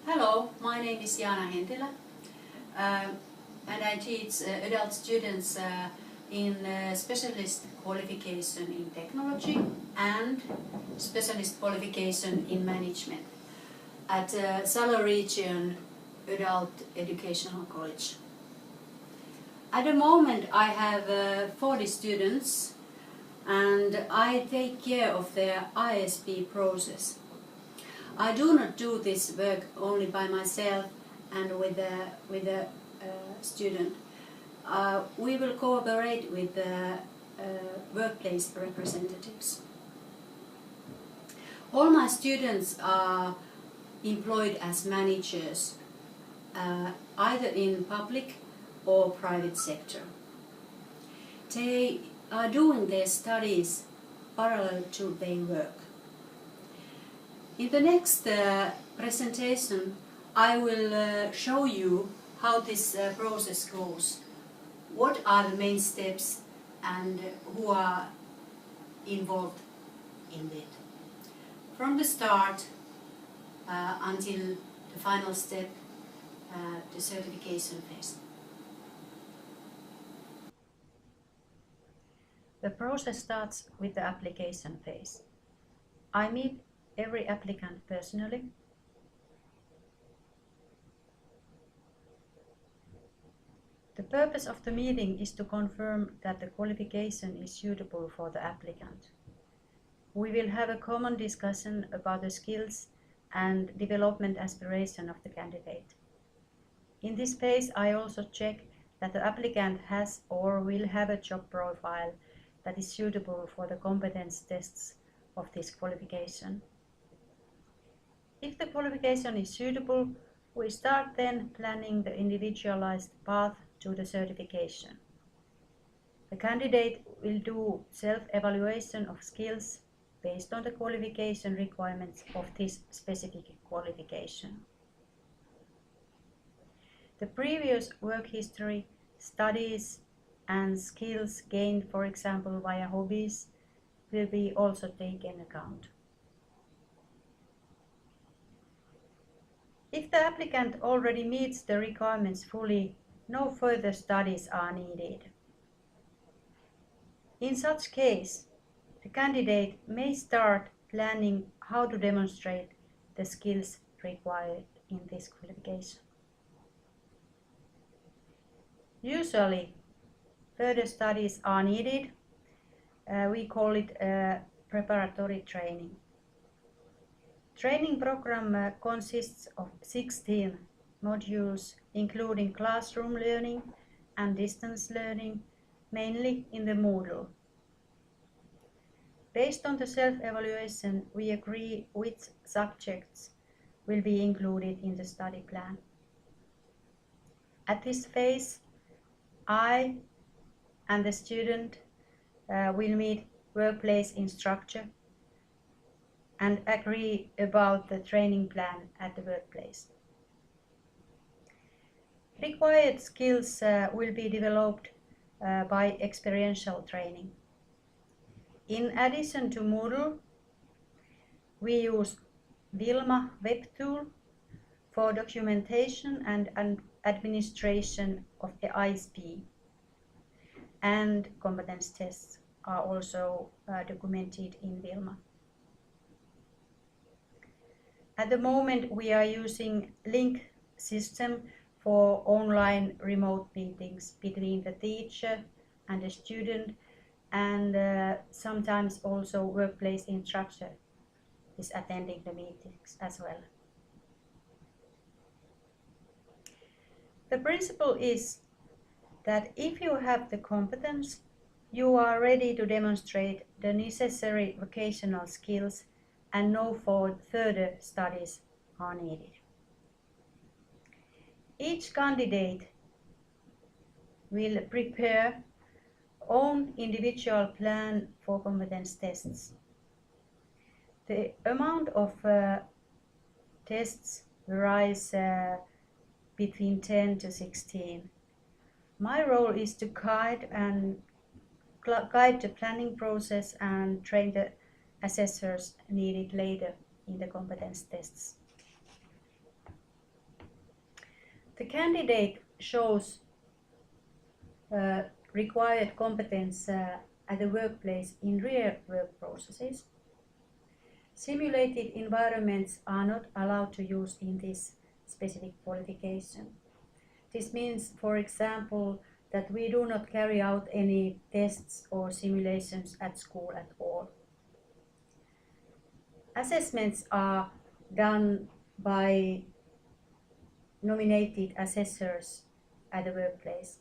Hello, my name is Hentilä and I teach adult students in specialist qualification in technology and specialist qualification in management at Salo Region Adult Educational College. At the moment I have 40 students and I take care of their ISP process. I do not do this work only by myself and with the student. We will cooperate with the workplace representatives. All my students are employed as managers, either in public or private sector. They are doing their studies parallel to their work. In the next presentation, I will show you how this process goes. What are the main steps and who are involved in it. From the start until the final step, the certification phase. The process starts with the application phase. I meet every applicant personally. The purpose of the meeting is to confirm that the qualification is suitable for the applicant. We will have a common discussion about the skills and development aspiration of the candidate. In this phase, I also check that the applicant has or will have a job profile that is suitable for the competence tests of this qualification. If the qualification is suitable, we start then planning the individualized path to the certification. The candidate will do self-evaluation of skills based on the qualification requirements of this specific qualification. The previous work history, studies and skills gained, for example, via hobbies, will be also taken account. If the applicant already meets the requirements fully, no further studies are needed. In such case, the candidate may start planning how to demonstrate the skills required in this qualification. Usually, further studies are needed. We call it preparatory training. Training program consists of 16 modules, including classroom learning and distance learning, mainly in the Moodle. Based on the self-evaluation, we agree which subjects will be included in the study plan. At this phase, I and the student will meet workplace instructor and agree about the training plan at the workplace. Required skills will be developed by experiential training. In addition to Moodle, we use Wilma web tool for documentation and administration of the ISP, and competence tests are also documented in Wilma. At the moment, we are using link system for online remote meetings between the teacher and the student, and sometimes also workplace instructor is attending the meetings as well. The principle is that if you have the competence, you are ready to demonstrate the necessary vocational skills and no further studies are needed. Each candidate will prepare own individual plan for competence tests. The amount of tests varies between 10 to 16. My role is to guide the planning process and train the assessors needed later in the competence tests. The candidate shows required competence at the workplace in real work processes. Simulated environments are not allowed to use in this specific qualification. This means, for example, that we do not carry out any tests or simulations at school at all. Assessments are done by nominated assessors at the workplace.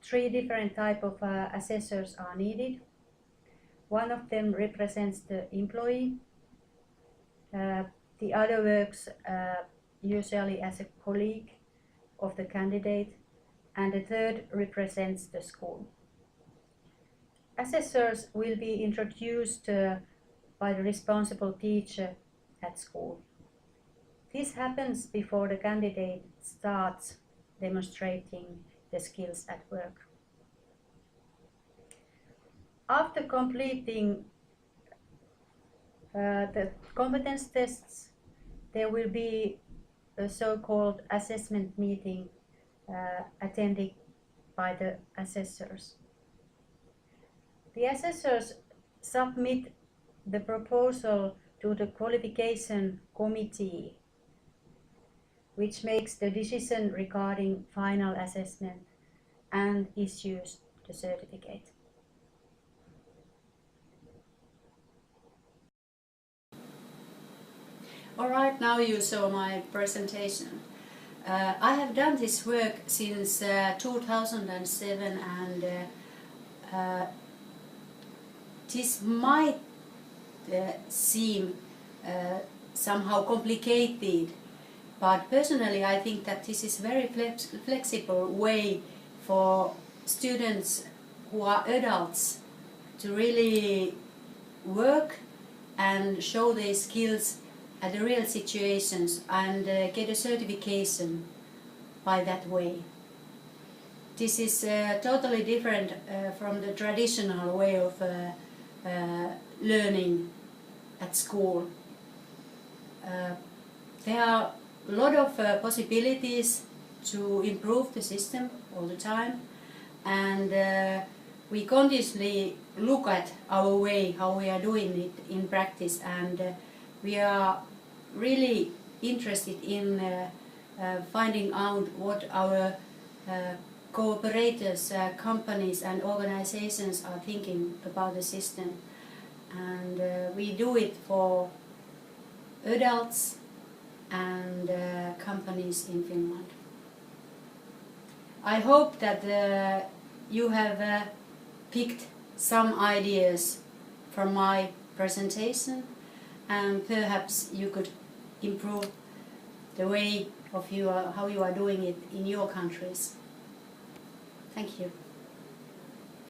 3 different types of assessors are needed. One of them represents the employee. The other works usually as a colleague of the candidate, and the third represents the school. Assessors will be introduced by the responsible teacher at school. This happens before the candidate starts demonstrating the skills at work. After completing the competence tests, there will be a so-called assessment meeting attended by the assessors. The assessors submit the proposal to the qualification committee, which makes the decision regarding final assessment and issues the certificate. Alright, now you saw my presentation. I have done this work since 2007, and this might seem somehow complicated, but personally I think that this is a very flexible way for students who are adults to really work and show their skills at the real situations and get a certification by that way. This is totally different from the traditional way of learning at school. There are a lot of possibilities to improve the system all the time, and we continuously look at our way, how we are doing it in practice, and we are really interested in finding out what our cooperators, companies and organizations are thinking about the system. And we do it for adults and companies in Finland. I hope that you have picked some ideas from my presentation, and perhaps you could improve the way of how you are doing it in your countries. Thank you.